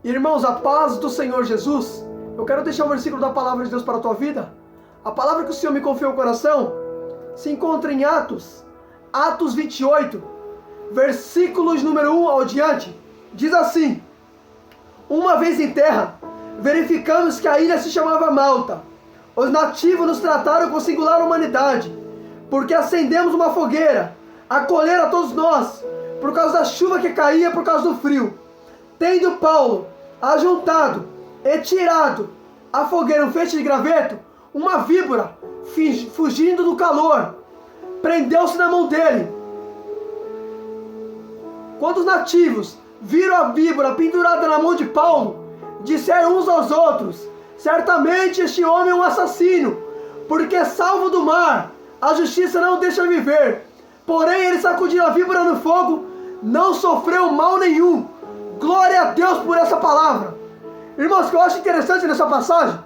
Irmãos, a paz do Senhor Jesus. Eu quero deixar um versículo da palavra de Deus para a tua vida. A palavra que o Senhor me confiou no coração se encontra em Atos 28, versículos número 1 ao diante. Diz assim: uma vez em terra, verificamos que a ilha se chamava Malta. Os nativos nos trataram com singular humanidade, porque acendemos uma fogueira, acolheram a todos nós, por causa da chuva que caía por causa do frio. Tendo Paulo ajuntado e tirado a fogueira um feixe de graveto, uma víbora, fugindo do calor, prendeu-se na mão dele. Quando os nativos viram a víbora pendurada na mão de Paulo, disseram uns aos outros: certamente este homem é um assassino, porque salvo do mar, a justiça não o deixa viver. Porém ele sacudiu a víbora no fogo, não sofreu mal nenhum. Glória a Deus por essa palavra. Irmãos, o que eu acho interessante nessa passagem,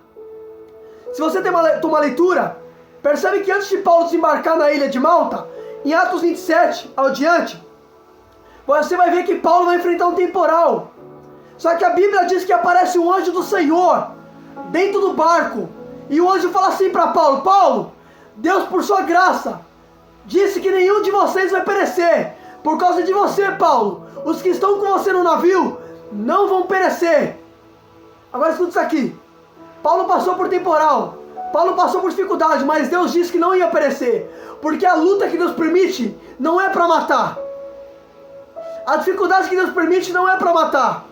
se você tem uma leitura, percebe que antes de Paulo desembarcar na ilha de Malta, em Atos 27 ao diante, você vai ver que Paulo vai enfrentar um temporal. Só que a Bíblia diz que aparece um anjo do Senhor dentro do barco, e o anjo fala assim para Paulo: Paulo, Deus por sua graça disse que nenhum de vocês vai perecer. Por causa de você, Paulo, os que estão com você no navio não vão perecer. Agora escuta isso aqui. Paulo passou por temporal, Paulo passou por dificuldade, mas Deus disse que não ia perecer, porque a luta que Deus permite não é para matar. A dificuldade que Deus permite não é para matar.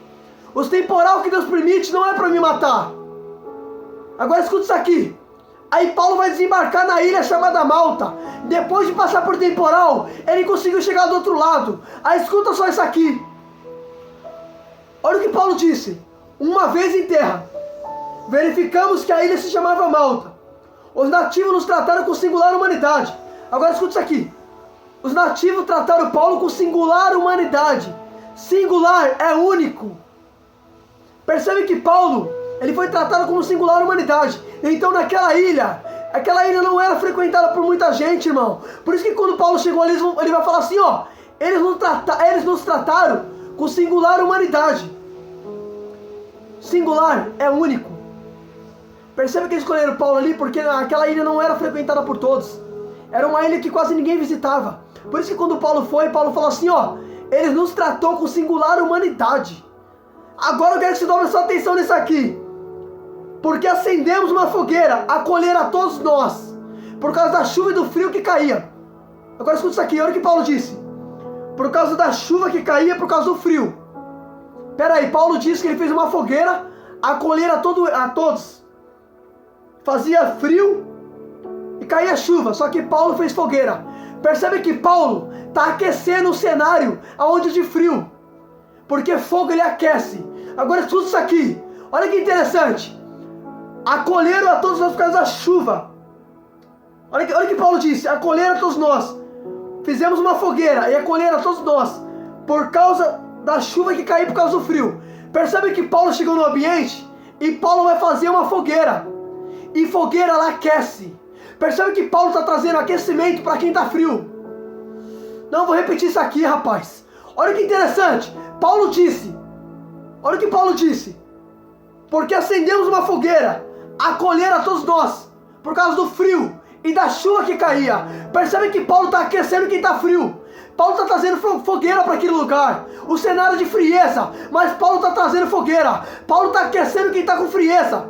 Os temporal que Deus permite não é para me matar. Agora escuta isso aqui. Aí Paulo vai desembarcar na ilha chamada Malta. Depois de passar por temporal, ele conseguiu chegar do outro lado. Aí escuta só isso aqui. Olha o que Paulo disse. Uma vez em terra, verificamos que a ilha se chamava Malta. Os nativos nos trataram com singular humanidade. Agora escuta isso aqui. Os nativos trataram Paulo com singular humanidade. Singular é único. Percebe que Paulo, ele foi tratado como singular humanidade. Então naquela ilha, aquela ilha não era frequentada por muita gente, irmão. Por isso que quando Paulo chegou ali, ele vai falar assim, ó: eles nos trataram com singular humanidade. Singular é único. Percebe que eles escolheram Paulo ali porque aquela ilha não era frequentada por todos. Era uma ilha que quase ninguém visitava. Por isso que quando Paulo foi, Paulo falou assim, ó: eles nos tratou com singular humanidade. Agora eu quero que você tome sua atenção nisso aqui. Porque acendemos uma fogueira, acolher a todos nós, por causa da chuva e do frio que caía. Agora escuta isso aqui, olha o que Paulo disse. Por causa da chuva que caía, por causa do frio. Pera aí, Paulo disse que ele fez uma fogueira, acolher a todos. Fazia frio e caía chuva, só que Paulo fez fogueira. Percebe que Paulo está aquecendo o cenário aonde de frio. Porque fogo ele aquece. Agora escuta isso aqui. Olha que interessante. Acolheram a todos nós por causa da chuva. Olha o que Paulo disse. Acolheram a todos nós. Fizemos uma fogueira e acolheram a todos nós por causa da chuva que caiu por causa do frio. Percebe que Paulo chegou no ambiente e Paulo vai fazer uma fogueira. E fogueira ela aquece. Percebe que Paulo está trazendo aquecimento para quem está frio. Não, vou repetir isso aqui, rapaz. Olha que interessante. Paulo disse. Olha o que Paulo disse. Porque acendemos uma fogueira, acolher a todos nós, por causa do frio e da chuva que caía. Percebe que Paulo está aquecendo quem está frio. Paulo está trazendo fogueira para aquele lugar. O cenário de frieza, mas Paulo está trazendo fogueira. Paulo está aquecendo quem está com frieza.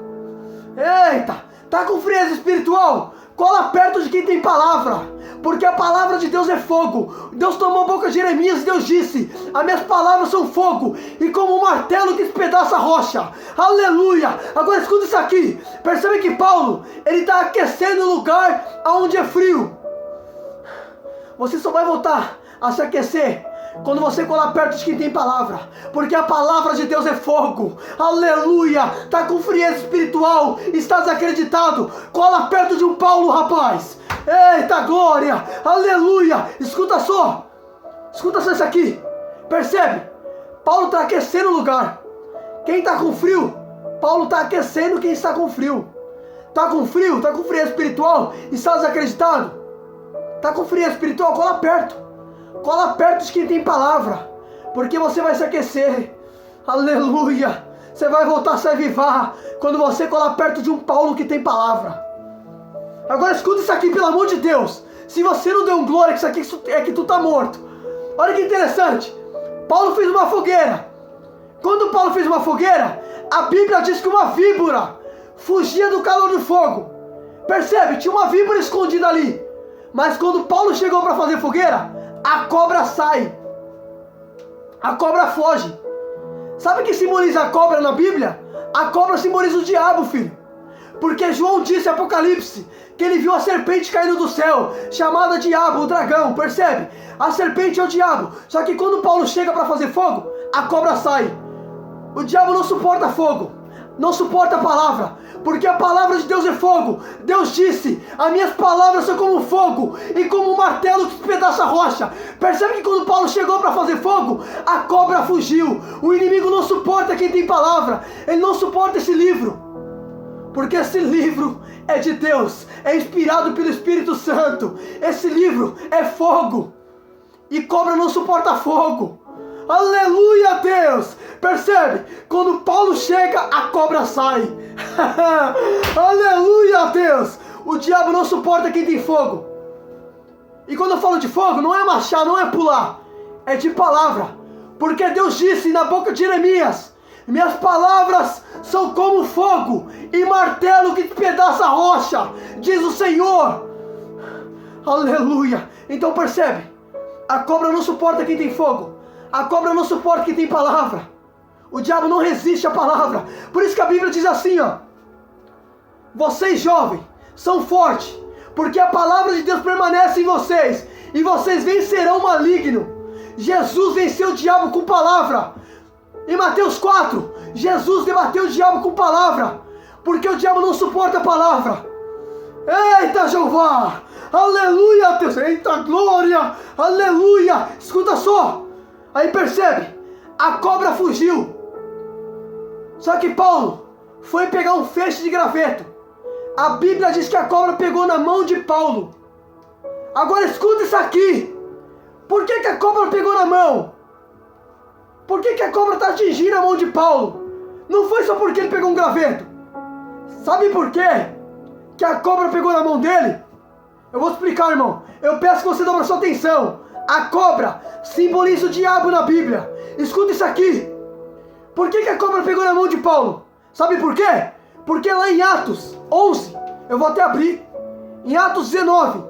Eita, está com frieza espiritual? Cola perto de quem tem palavra. Porque a palavra de Deus é fogo. Deus tomou a boca de Jeremias e Deus disse: as minhas palavras são fogo, e como um martelo que despedaça a rocha. Aleluia. Agora escuta isso aqui. Percebe que Paulo, ele está aquecendo o lugar onde é frio. Você só vai voltar a se aquecer quando você colar perto de quem tem palavra. Porque a palavra de Deus é fogo. Aleluia. Está com frieza espiritual, está desacreditado, cola perto de um Paulo, rapaz. Eita glória. Aleluia. Escuta só isso aqui. Percebe? Paulo está aquecendo o lugar. Quem está com frio, Paulo está aquecendo quem está com frio. Está com frio, está com frieza espiritual, está desacreditado, está com frieza espiritual, cola perto. Cola perto de quem tem palavra, porque você vai se aquecer. Aleluia. Você vai voltar a se avivar quando você colar perto de um Paulo que tem palavra. Agora escuta isso aqui, pelo amor de Deus. Se você não deu um glória, que isso aqui é que tu tá morto. Olha que interessante. Paulo fez uma fogueira. Quando Paulo fez uma fogueira, a Bíblia diz que uma víbora fugia do calor do fogo. Percebe? Tinha uma víbora escondida ali. Mas quando Paulo chegou para fazer fogueira, a cobra sai. A cobra foge. Sabe o que simboliza a cobra na Bíblia? A cobra simboliza o diabo, filho. Porque João disse em Apocalipse que ele viu a serpente caindo do céu, chamada diabo, o dragão, percebe? A serpente é o diabo. Só que quando Paulo chega para fazer fogo, a cobra sai. O diabo não suporta fogo, não suporta a palavra, porque a palavra de Deus é fogo. Deus disse, as minhas palavras são como fogo e como um martelo que despedaça a rocha. Percebe que quando Paulo chegou para fazer fogo, a cobra fugiu. O inimigo não suporta quem tem palavra, ele não suporta esse livro, porque esse livro é de Deus, é inspirado pelo Espírito Santo. Esse livro é fogo, e cobra não suporta fogo. Aleluia, Deus! Percebe? Quando Paulo chega, a cobra sai. Aleluia, Deus! O diabo não suporta quem tem fogo. E quando eu falo de fogo, não é marchar, não é pular, é de palavra. Porque Deus disse na boca de Jeremias, minhas palavras são como fogo e martelo que despedaça a rocha, diz o Senhor. Aleluia! Então percebe? A cobra não suporta quem tem fogo. A cobra não suporta quem tem palavra. O diabo não resiste à palavra. Por isso que a Bíblia diz assim, ó: vocês jovens são fortes, porque a palavra de Deus permanece em vocês, e vocês vencerão o maligno. Jesus venceu o diabo com palavra. Em Mateus 4, Jesus debateu o diabo com palavra, porque o diabo não suporta a palavra. Eita, Jeová! Aleluia, Deus! Eita, glória! Aleluia! Escuta só! Aí percebe? A cobra fugiu. Só que Paulo foi pegar um feixe de graveto. A Bíblia diz que a cobra pegou na mão de Paulo. Agora escuta isso aqui. Por que a cobra pegou na mão? Por que a cobra está atingindo a mão de Paulo? Não foi só porque ele pegou um graveto. Sabe por quê que a cobra pegou na mão dele? Eu vou explicar, irmão. Eu peço que você dobre sua atenção. A cobra simboliza o diabo na Bíblia. Escuta isso aqui. Por que a cobra pegou na mão de Paulo? Sabe por quê? Porque lá em Atos 11, eu vou até abrir, em Atos 19,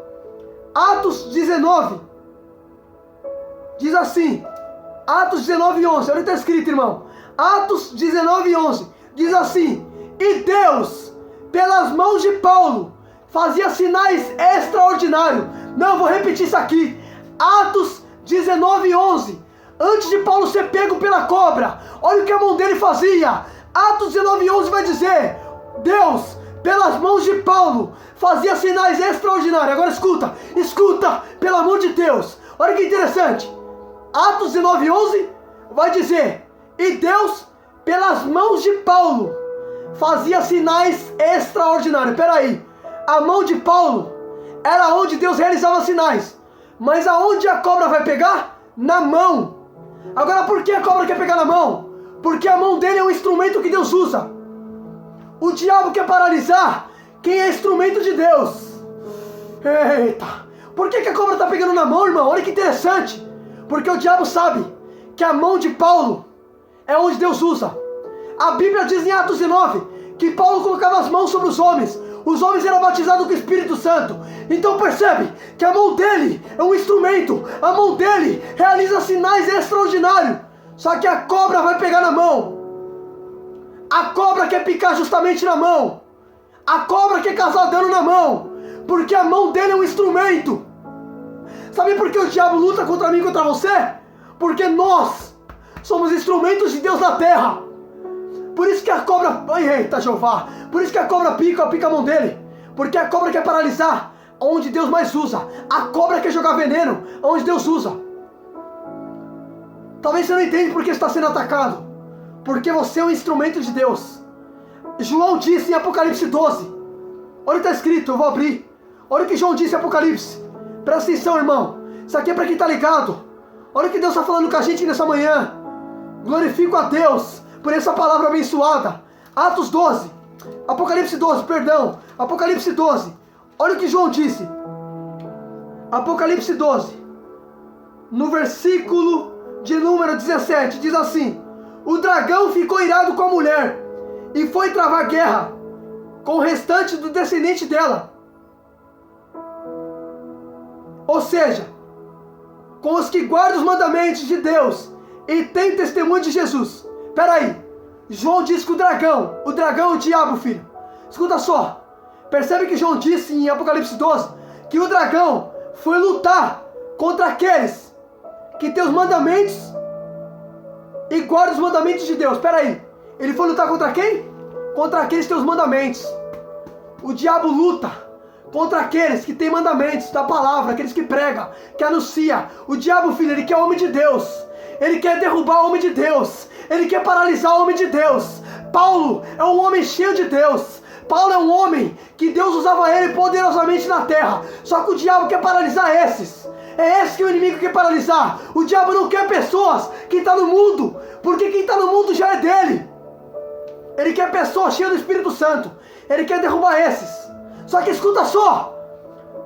diz assim, Atos 19, 11, olha o que está escrito, irmão. Atos 19, 11, diz assim: e Deus, pelas mãos de Paulo, fazia sinais extraordinários. Não, vou repetir isso aqui. Atos 19, 11, antes de Paulo ser pego pela cobra, olha o que a mão dele fazia. Atos 19, 11 vai dizer: Deus, pelas mãos de Paulo, fazia sinais extraordinários. Agora escuta, pelo amor de Deus. Olha que interessante. Atos 19, 11 vai dizer: e Deus, pelas mãos de Paulo, fazia sinais extraordinários. Peraí, a mão de Paulo era onde Deus realizava sinais. Mas aonde a cobra vai pegar? Na mão. Agora, por que a cobra quer pegar na mão? Porque a mão dele é um instrumento que Deus usa. O diabo quer paralisar quem é instrumento de Deus. Eita! Por que a cobra está pegando na mão, irmão? Olha que interessante. Porque o diabo sabe que a mão de Paulo é onde Deus usa. A Bíblia diz em Atos 19 que Paulo colocava as mãos sobre os homens eram batizados com o Espírito Santo. Então percebe que a mão dele é um instrumento. A mão dele realiza sinais extraordinários. Só que a cobra vai pegar na mão. A cobra quer picar justamente na mão. A cobra quer causar dano na mão, porque a mão dele é um instrumento. Sabe por que o diabo luta contra mim e contra você? Porque nós somos instrumentos de Deus na terra. Por isso que a cobra... Eita, Jeová! Por isso que a cobra pica a mão dele. Porque a cobra quer paralisar onde Deus mais usa. A cobra quer jogar veneno onde Deus usa. Talvez você não entenda porque está sendo atacado. Porque você é um instrumento de Deus. João disse em Apocalipse 12. Olha o que está escrito, eu vou abrir. Olha o que João disse em Apocalipse. Presta atenção, irmão. Isso aqui é para quem está ligado. Olha o que Deus está falando com a gente nessa manhã. Glorifico a Deus por essa palavra abençoada. Atos 12, Apocalipse 12, perdão, Apocalipse 12. Olha o que João disse. Apocalipse 12, no versículo de número 17, diz assim: o dragão ficou irado com a mulher e foi travar guerra com o restante do descendente dela. Ou seja, com os que guardam os mandamentos de Deus e têm testemunho de Jesus. Peraí, João disse que o dragão é o diabo, filho. Escuta só, percebe que João disse em Apocalipse 12 que o dragão foi lutar contra aqueles que têm os mandamentos e guardam os mandamentos de Deus. Peraí, ele foi lutar contra quem? Contra aqueles que têm os mandamentos. O diabo luta contra aqueles que têm mandamentos da palavra, aqueles que pregam, que anuncia. O diabo, filho, ele quer o homem de Deus. Ele quer derrubar o homem de Deus. Ele quer paralisar o homem de Deus. Paulo é um homem cheio de Deus. Paulo é um homem que Deus usava ele poderosamente na terra. Só que o diabo quer paralisar esses. É esse que o inimigo quer paralisar. O diabo não quer pessoas que estão no mundo, porque quem está no mundo já é dele. Ele quer pessoas cheias do Espírito Santo. Ele quer derrubar esses. Só que escuta só,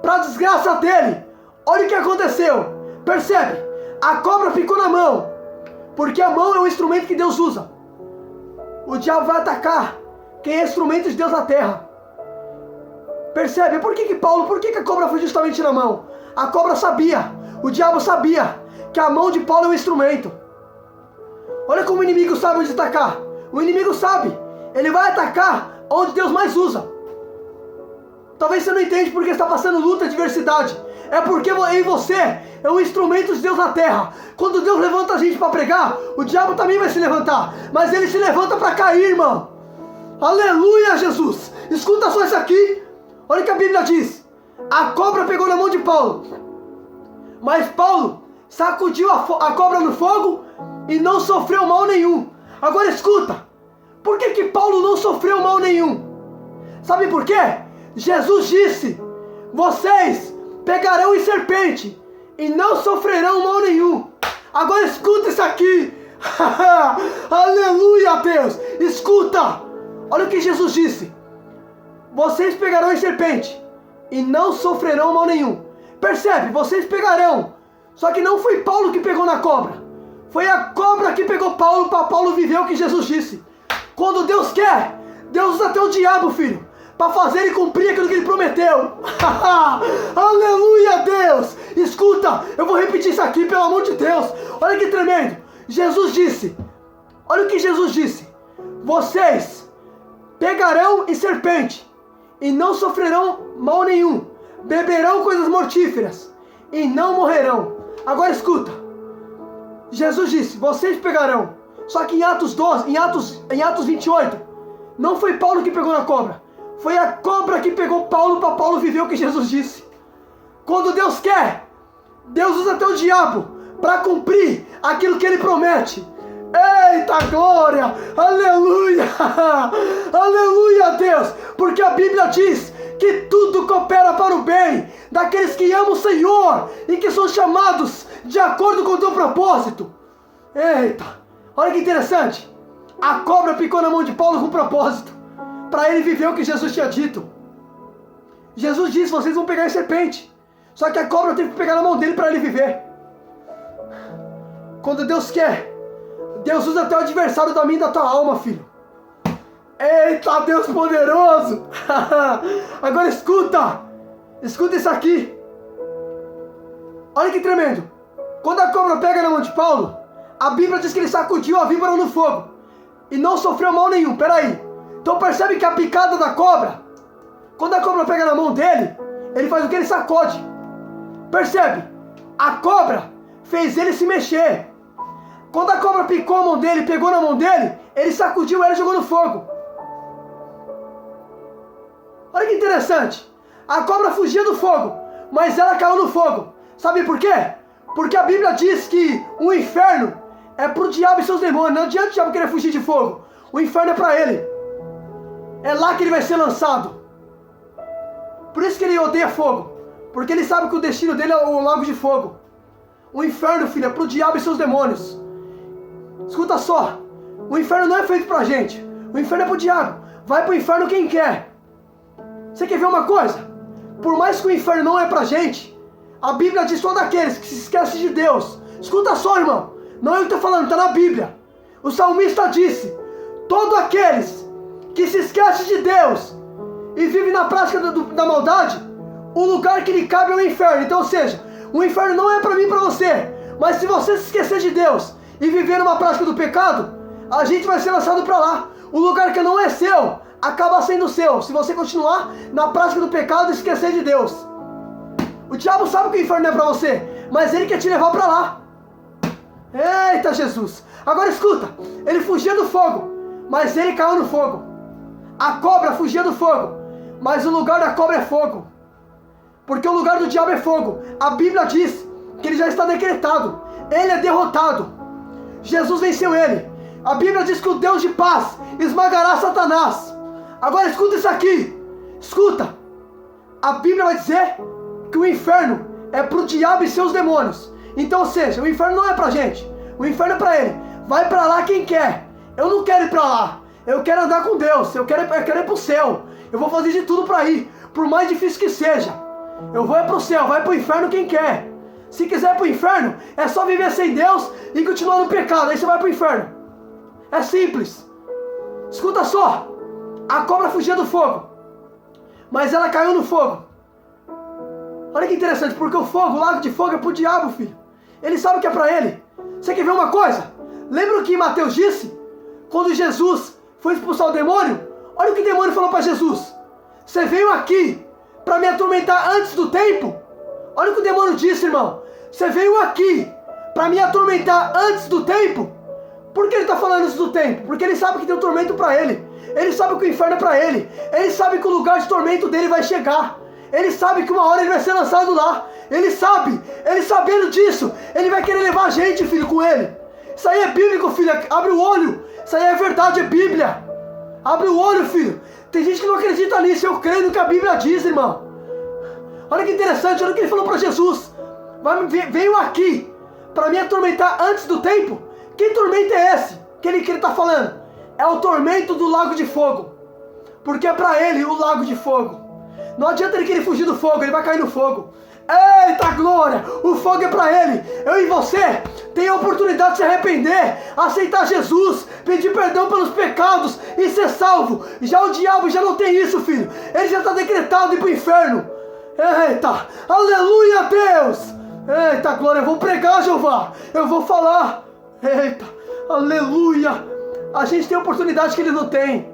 para a desgraça dele, olha o que aconteceu. Percebe? A cobra ficou na mão, porque a mão é um instrumento que Deus usa. O diabo vai atacar quem é instrumento de Deus na terra. Percebe? Por que a cobra foi justamente na mão? A cobra sabia, o diabo sabia que a mão de Paulo é um instrumento. Olha como o inimigo sabe onde atacar. O inimigo sabe, ele vai atacar onde Deus mais usa. Talvez você não entende porque está passando luta e adversidade. É porque em você é um instrumento de Deus na terra. Quando Deus levanta a gente para pregar, o diabo também vai se levantar. Mas ele se levanta para cair, irmão. Aleluia, Jesus. Escuta só isso aqui. Olha o que a Bíblia diz. A cobra pegou na mão de Paulo. Mas Paulo sacudiu a cobra no fogo e não sofreu mal nenhum. Agora escuta. Por que Paulo não sofreu mal nenhum? Sabe por quê? Jesus disse: vocês pegarão em serpente e não sofrerão mal nenhum. Agora escuta isso aqui. Aleluia, Deus. Escuta. Olha o que Jesus disse: vocês pegarão em serpente e não sofrerão mal nenhum. Percebe? Vocês pegarão. Só que não foi Paulo que pegou na cobra. Foi a cobra que pegou Paulo para Paulo viver o que Jesus disse. Quando Deus quer, Deus usa até o diabo, filho, para fazer e cumprir aquilo que ele prometeu. Aleluia, Deus. Escuta, eu vou repetir isso aqui, pelo amor de Deus. Olha que tremendo. Jesus disse, olha o que Jesus disse: vocês pegarão em serpente e não sofrerão mal nenhum, beberão coisas mortíferas e não morrerão. Agora escuta, Jesus disse, vocês pegarão. Só que em Atos 12, em Atos 28, não foi Paulo que pegou na cobra. Foi a cobra que pegou Paulo para Paulo viver o que Jesus disse. Quando Deus quer, Deus usa até o diabo para cumprir aquilo que ele promete. Eita glória! Aleluia! Aleluia, Deus! Porque a Bíblia diz que tudo coopera para o bem daqueles que amam o Senhor e que são chamados de acordo com o teu propósito. Eita! Olha que interessante. A cobra picou na mão de Paulo com propósito, para ele viver o que Jesus tinha dito. Jesus disse, vocês vão pegar em serpente. Só que a cobra teve que pegar na mão dele para ele viver. Quando Deus quer, Deus usa até o adversário da minha e da tua alma, filho. Eita, Deus poderoso. Agora escuta. Escuta isso aqui. Olha que tremendo. Quando a cobra pega na mão de Paulo, a Bíblia diz que ele sacudiu a víbora no fogo e não sofreu mal nenhum. Peraí. Então percebe que a picada da cobra, quando a cobra pega na mão dele, ele faz o que? Ele sacode. Percebe? A cobra fez ele se mexer. Quando a cobra picou a mão dele, pegou na mão dele, ele sacudiu ela e jogou no fogo. Olha que interessante. A cobra fugia do fogo, mas ela caiu no fogo. Sabe por quê? Porque a Bíblia diz que o inferno é pro diabo e seus demônios. Não adianta o diabo querer fugir de fogo. O inferno é para ele. É lá que ele vai ser lançado. Por isso que ele odeia fogo. Porque ele sabe que o destino dele é o lago de fogo. O inferno, filho, é pro diabo e seus demônios. Escuta só. O inferno não é feito pra gente. O inferno é pro diabo. Vai pro inferno quem quer. Você quer ver uma coisa? Por mais que o inferno não é pra gente, a Bíblia diz todo aqueles que se esquecem de Deus. Escuta só, irmão. Não é eu que estou falando, está na Bíblia. O salmista disse: todos aqueles que se esquecem de Deus e vivem na prática da maldade, o lugar que lhe cabe é o inferno. Então, ou seja, o inferno não é para mim e para você. Mas se você se esquecer de Deus e viver numa prática do pecado, a gente vai ser lançado para lá. O lugar que não é seu acaba sendo seu, se você continuar na prática do pecado e esquecer de Deus. O diabo sabe que o inferno não é para você, mas ele quer te levar para lá. Eita Jesus! Agora escuta, ele fugia do fogo, mas ele caiu no fogo. A cobra fugia do fogo, mas o lugar da cobra é fogo. Porque o lugar do diabo é fogo. A Bíblia diz que ele já está decretado. Ele é derrotado. Jesus venceu ele. A Bíblia diz que o Deus de paz esmagará Satanás. Agora escuta isso aqui. Escuta. A Bíblia vai dizer que o inferno é para o diabo e seus demônios. Então, ou seja, o inferno não é pra gente. O inferno é pra ele. Vai pra lá quem quer. Eu não quero ir pra lá. Eu quero andar com Deus. Eu quero ir pro céu. Eu vou fazer de tudo pra ir. Por mais difícil que seja. Eu vou ir pro céu. Vai pro inferno quem quer. Se quiser ir pro inferno, é só viver sem Deus e continuar no pecado. Aí você vai pro inferno. É simples. Escuta só. A cobra fugia do fogo, mas ela caiu no fogo. Olha que interessante, porque o fogo, o lago de fogo é pro diabo, filho. Ele sabe o que é pra ele. Você quer ver uma coisa? Lembra o que Mateus disse? Quando Jesus foi expulsar o demônio? Olha o que o demônio falou para Jesus. Você veio aqui para me atormentar antes do tempo? Olha o que o demônio disse, irmão. Você veio aqui para me atormentar antes do tempo? Por que ele está falando antes do tempo? Porque ele sabe que tem um tormento para ele. Ele sabe que o inferno é para ele. Ele sabe que o lugar de tormento dele vai chegar. Ele sabe que uma hora ele vai ser lançado lá. Ele sabe. Ele sabendo disso, ele vai querer levar a gente, filho, com ele. Isso aí é bíblico, filho. Abre o olho. Isso aí é verdade, é Bíblia. Abre o olho, filho. Tem gente que não acredita nisso. Eu creio no que a Bíblia diz, irmão. Olha que interessante. Olha o que ele falou para Jesus. Veio aqui para me atormentar antes do tempo. Que tormento é esse que ele está falando? É o tormento do lago de fogo. Porque é para ele o lago de fogo. Não adianta ele querer fugir do fogo, ele vai cair no fogo. Eita glória! O fogo é para ele. Eu e você tem a oportunidade de se arrepender, aceitar Jesus, pedir perdão pelos pecados e ser salvo. Já o diabo já não tem isso, filho. Ele já está decretado ir para o inferno. Eita! Aleluia, Deus! Eita glória! Eu vou pregar, Jeová. Eu vou falar. Eita! Aleluia! A gente tem a oportunidade que ele não tem.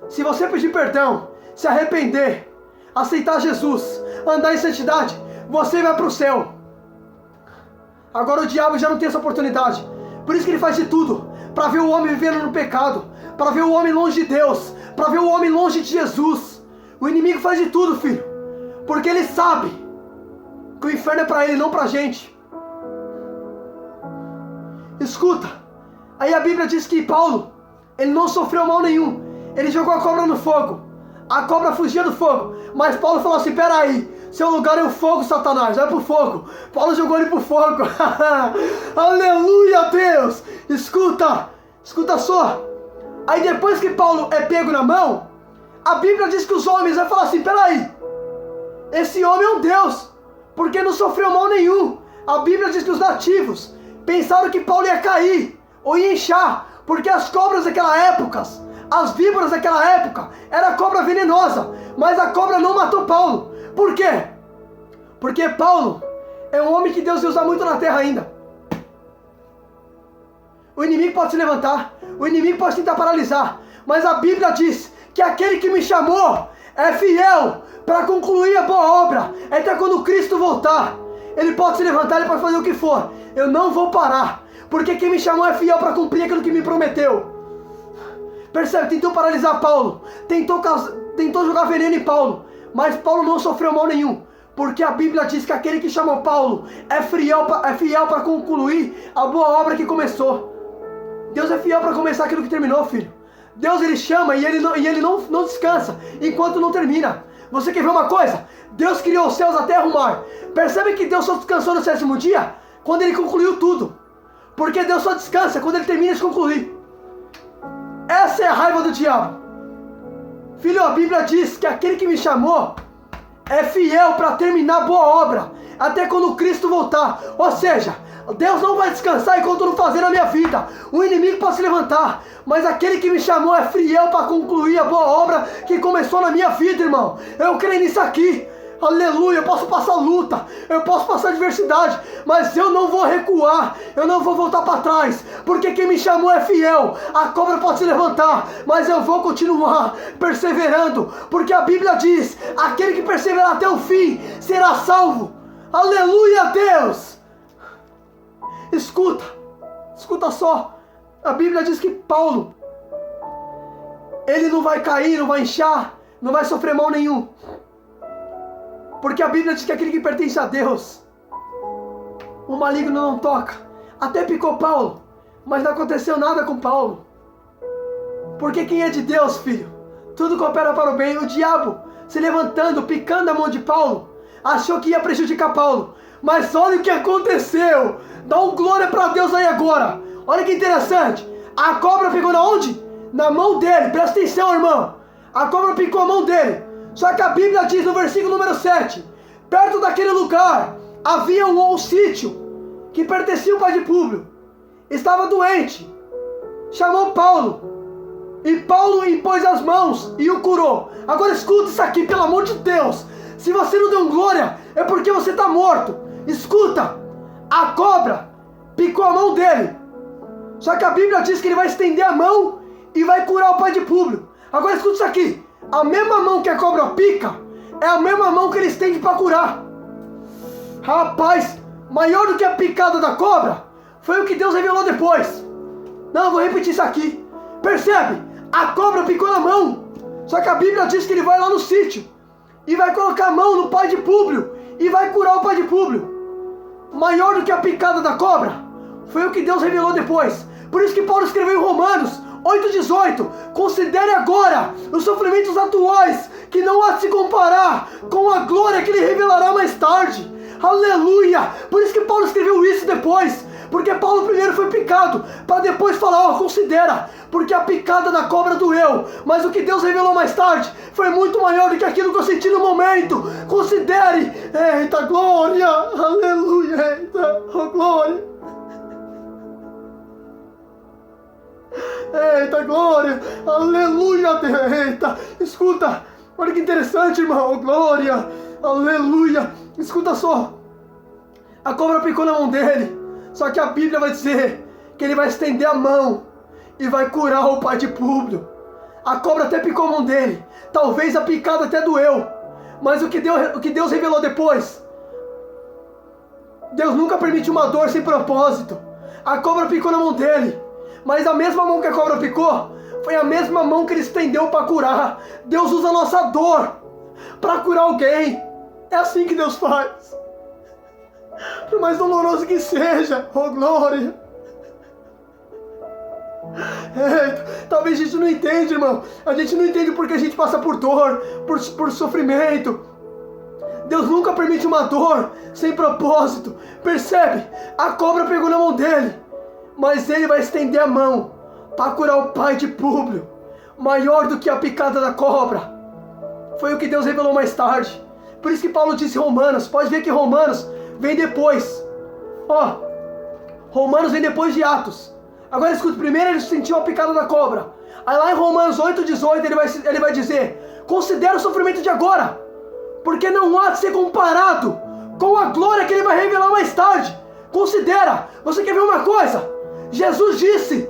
Se você pedir perdão, se arrepender, aceitar Jesus, andar em santidade, você vai para o céu. Agora o diabo já não tem essa oportunidade. Por isso que ele faz de tudo, para ver o homem vivendo no pecado, para ver o homem longe de Deus, para ver o homem longe de Jesus. O inimigo faz de tudo, filho, porque ele sabe que o inferno é para ele, não para a gente. Escuta, aí a Bíblia diz que Paulo, ele não sofreu mal nenhum. Ele jogou a cobra no fogo. A cobra fugia do fogo. Mas Paulo falou assim, peraí, seu lugar é o fogo, Satanás, vai pro fogo. Paulo jogou ele pro fogo. Aleluia, Deus. Escuta só. Aí depois que Paulo é pego na mão, a Bíblia diz que os homens vão falar assim, peraí, esse homem é um Deus, porque não sofreu mal nenhum. A Bíblia diz que os nativos pensaram que Paulo ia cair ou ia inchar, porque as cobras daquela época, as víboras daquela época, era cobra venenosa, mas a cobra não matou Paulo. Por quê? Porque Paulo é um homem que Deus usa muito na terra ainda. O inimigo pode se levantar, o inimigo pode tentar paralisar, mas a Bíblia diz que aquele que me chamou é fiel para concluir a boa obra. Até quando Cristo voltar, ele pode se levantar, ele pode fazer o que for. Eu não vou parar, porque quem me chamou é fiel para cumprir aquilo que me prometeu. Percebe? Tentou paralisar Paulo, tentou jogar veneno em Paulo, mas Paulo não sofreu mal nenhum, porque a Bíblia diz que aquele que chamou Paulo é fiel para concluir a boa obra que começou. Deus é fiel para começar aquilo que terminou, filho. Deus, ele chama e ele não descansa enquanto não termina. Você quer ver uma coisa? Deus criou os céus, a terra e o mar. Percebe que Deus só descansou no 7º dia? Quando ele concluiu tudo. Porque Deus só descansa quando Ele termina de concluir. Essa é a raiva do diabo. Filho, a Bíblia diz que aquele que me chamou é fiel para terminar a boa obra, até quando Cristo voltar. Ou seja, Deus não vai descansar enquanto eu não fazer na minha vida. O inimigo pode se levantar, mas aquele que me chamou é fiel para concluir a boa obra que começou na minha vida, irmão. Eu creio nisso aqui. Aleluia, eu posso passar luta, eu posso passar adversidade, mas eu não vou recuar, eu não vou voltar para trás, porque quem me chamou é fiel. A cobra pode se levantar, mas eu vou continuar perseverando, porque a Bíblia diz, aquele que perseverar até o fim será salvo. Aleluia, Deus. Escuta só, a Bíblia diz que Paulo, ele não vai cair, não vai inchar, não vai sofrer mal nenhum. Porque a Bíblia diz que aquele que pertence a Deus, o maligno não toca. Até picou Paulo, mas não aconteceu nada com Paulo. Porque quem é de Deus, filho, tudo coopera para o bem. O diabo se levantando, picando a mão de Paulo, achou que ia prejudicar Paulo. Mas olha o que aconteceu. Dá um glória para Deus aí agora. Olha que interessante. A cobra pegou na onde? Na mão dele. Presta atenção, irmão. A cobra picou a mão dele. Só que a Bíblia diz no versículo número 7, perto daquele lugar havia um sítio que pertencia ao pai de Públio. Estava doente. Chamou Paulo. E Paulo impôs as mãos e o curou. Agora escuta isso aqui, pelo amor de Deus. Se você não deu glória, é porque você está morto. Escuta. A cobra picou a mão dele. Só que a Bíblia diz que ele vai estender a mão e vai curar o pai de Públio. Agora escuta isso aqui. A mesma mão que a cobra pica é a mesma mão que ele estende para curar. Rapaz, maior do que a picada da cobra foi o que Deus revelou depois. Não, eu vou repetir isso aqui. Percebe? A cobra picou na mão. Só que a Bíblia diz que ele vai lá no sítio e vai colocar a mão no pai de Públio e vai curar o pai de Públio. Maior do que a picada da cobra foi o que Deus revelou depois. Por isso que Paulo escreveu em Romanos 8,18, considere agora os sofrimentos atuais, que não há de se comparar com a glória que ele revelará mais tarde. Aleluia! Por isso que Paulo escreveu isso depois, porque Paulo primeiro foi picado, para depois falar, ó, considera, porque a picada da cobra doeu, mas o que Deus revelou mais tarde foi muito maior do que aquilo que eu senti no momento. Considere. Eita, glória! Aleluia! Eita, oh, glória! Eita, glória, aleluia, eita, escuta, olha que interessante, irmão, glória, aleluia, escuta só, a cobra picou na mão dele, só que a Bíblia vai dizer que ele vai estender a mão e vai curar o pai de Públio. A cobra até picou a mão dele, talvez a picada até doeu, mas o que Deus revelou depois, Deus nunca permite uma dor sem propósito. A cobra picou na mão dele, mas a mesma mão que a cobra picou foi a mesma mão que ele estendeu para curar. Deus usa a nossa dor para curar alguém. É assim que Deus faz. Por mais doloroso que seja, oh glória. Talvez a gente não entenda, irmão. A gente não entende porque a gente passa por dor, por sofrimento. Deus nunca permite uma dor sem propósito. Percebe? A cobra pegou na mão dele, mas ele vai estender a mão para curar o pai de Públio. Maior do que a picada da cobra foi o que Deus revelou mais tarde. Por isso que Paulo disse em Romanos, pode ver que Romanos vem depois. Ó, Romanos vem depois de Atos. Agora escuta, primeiro ele sentiu a picada da cobra. Aí lá em Romanos 8,18 ele vai dizer, considera o sofrimento de agora, porque não há de ser comparado com a glória que ele vai revelar mais tarde. Considera. Você quer ver uma coisa? Jesus disse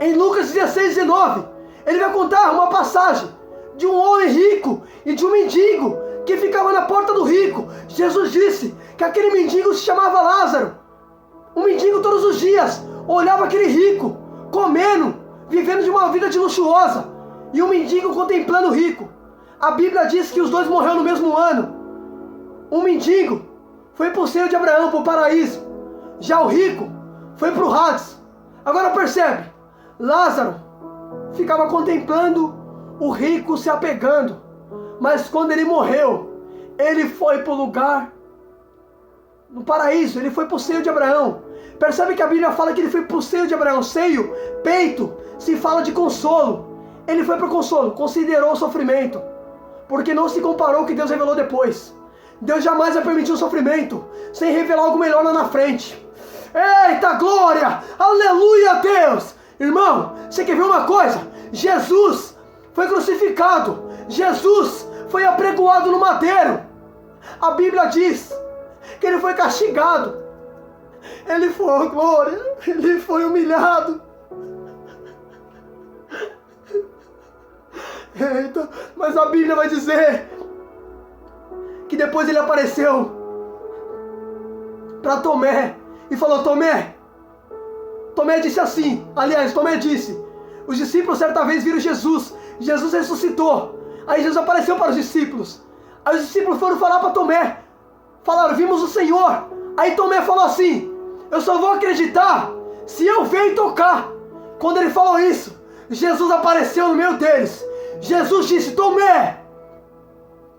em Lucas 16,19, ele vai contar uma passagem de um homem rico e de um mendigo que ficava na porta do rico. Jesus disse que aquele mendigo se chamava Lázaro. O mendigo todos os dias olhava aquele rico comendo, vivendo de uma vida de luxuosa, e o mendigo contemplando o rico. A Bíblia diz que os dois morreram no mesmo ano. O mendigo foi para o seio de Abraão, para o paraíso. Já o rico foi para o Hades. Agora percebe, Lázaro ficava contemplando o rico se apegando, mas quando ele morreu, ele foi para o lugar, no paraíso, ele foi para o seio de Abraão. Percebe que a Bíblia fala que ele foi para o seio de Abraão. Seio, peito, se fala de consolo. Ele foi para o consolo, considerou o sofrimento, porque não se comparou com o que Deus revelou depois. Deus jamais vai permitir o sofrimento sem revelar algo melhor lá na frente. Eita glória! Aleluia, Deus! Irmão, você quer ver uma coisa? Jesus foi crucificado. Jesus foi apregoado no madeiro. A Bíblia diz que ele foi castigado. Ele foi, glória, ele foi humilhado. Eita, mas a Bíblia vai dizer que depois ele apareceu para Tomé e falou: Tomé. Tomé disse assim, aliás, Tomé disse, os discípulos certa vez viram Jesus. Jesus ressuscitou. Aí Jesus apareceu para os discípulos. Aí os discípulos foram falar para Tomé. Falaram: vimos o Senhor. Aí Tomé falou assim: eu só vou acreditar se eu ver e tocar. Quando ele falou isso, Jesus apareceu no meio deles. Jesus disse: Tomé,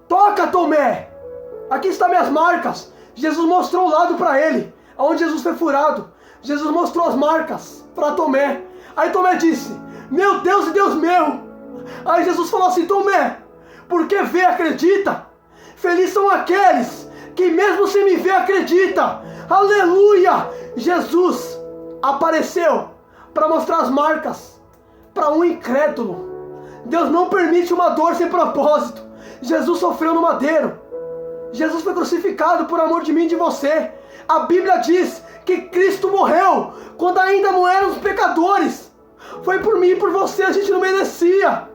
toca, Tomé. Aqui estão minhas marcas. Jesus mostrou o lado para ele, onde Jesus foi furado. Jesus mostrou as marcas para Tomé. Aí Tomé disse: meu Deus e Deus meu. Aí Jesus falou assim: Tomé, porque vê, acredita. Felizes são aqueles que mesmo sem me ver acredita. Aleluia. Jesus apareceu para mostrar as marcas para um incrédulo. Deus não permite uma dor sem propósito. Jesus sofreu no madeiro. Jesus foi crucificado por amor de mim e de você. A Bíblia diz que Cristo morreu quando ainda não éramos pecadores. Foi por mim e por você, a gente não merecia.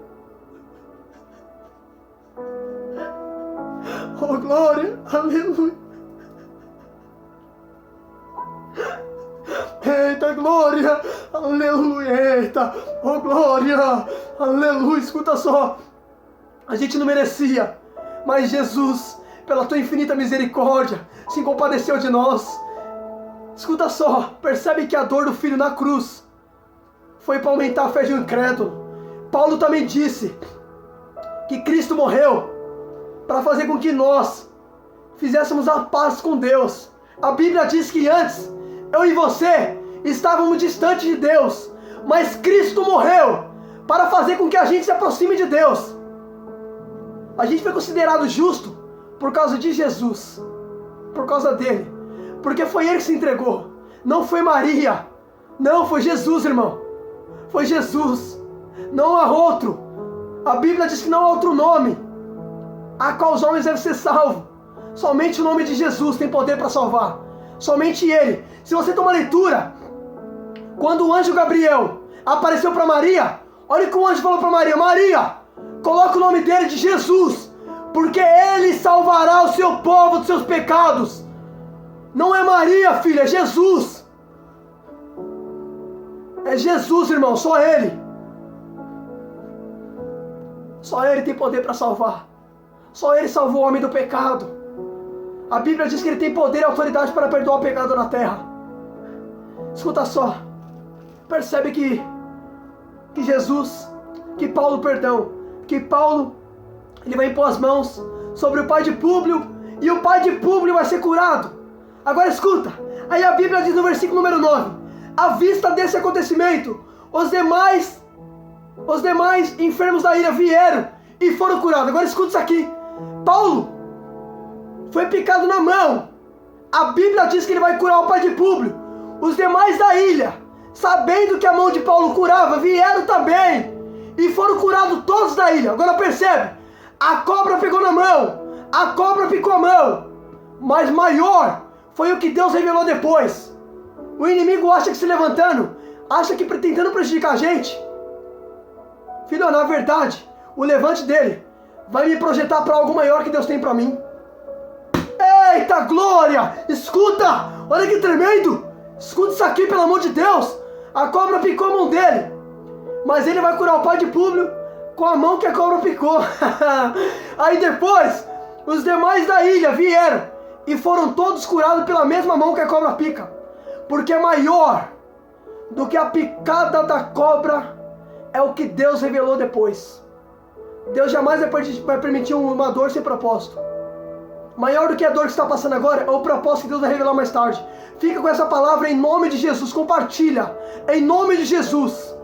Oh glória, aleluia. Eita glória, aleluia, eita, oh glória, aleluia. Escuta só, a gente não merecia, mas Jesus, pela tua infinita misericórdia, se compadeceu de nós. Escuta só, percebe que a dor do filho na cruz foi para aumentar a fé de um incrédulo. Paulo também disse que Cristo morreu para fazer com que nós fizéssemos a paz com Deus. A Bíblia diz que antes eu e você estávamos distantes de Deus, mas Cristo morreu para fazer com que a gente se aproxime de Deus. A gente foi considerado justo por causa de Jesus, por causa dele, porque foi ele que se entregou. Não foi Maria, não, foi Jesus, irmão. Foi Jesus, não há outro. A Bíblia diz que não há outro nome a qual os homens devem ser salvos. Somente o nome de Jesus tem poder para salvar. Somente ele. Se você tomar leitura, quando o anjo Gabriel apareceu para Maria, olha o que o anjo falou para Maria: Maria, coloca o nome dele de Jesus, porque ele salvará o seu povo dos seus pecados. Não é Maria, filha, é Jesus. É Jesus, irmão, só ele. Só ele tem poder para salvar. Só ele salvou o homem do pecado. A Bíblia diz que ele tem poder e autoridade para perdoar o pecado na terra. Escuta só. Percebe que Paulo, ele vai impor as mãos sobre o pai de Públio, e o pai de Públio vai ser curado. Agora escuta. Aí a Bíblia diz no versículo número 9: à vista desse acontecimento, os demais enfermos da ilha vieram e foram curados. Agora escuta isso aqui. Paulo foi picado na mão. A Bíblia diz que ele vai curar o pai de Públio. Os demais da ilha, sabendo que a mão de Paulo curava, vieram também e foram curados todos da ilha. Agora percebe, a cobra pegou na mão, a cobra picou a mão, mas maior foi o que Deus revelou depois. O inimigo acha que se levantando, acha que tentando prejudicar a gente. Filho, na verdade, o levante dele vai me projetar para algo maior que Deus tem para mim. Eita glória! Escuta! Olha que tremendo! Escuta isso aqui, pelo amor de Deus! A cobra picou a mão dele, mas ele vai curar o pai de Públio com a mão que a cobra picou. Aí depois, os demais da ilha vieram e foram todos curados pela mesma mão que a cobra pica. Porque maior do que a picada da cobra é o que Deus revelou depois. Deus jamais vai permitir uma dor sem propósito. Maior do que a dor que está passando agora é o propósito que Deus vai revelar mais tarde. Fica com essa palavra em nome de Jesus. Compartilha. Em nome de Jesus.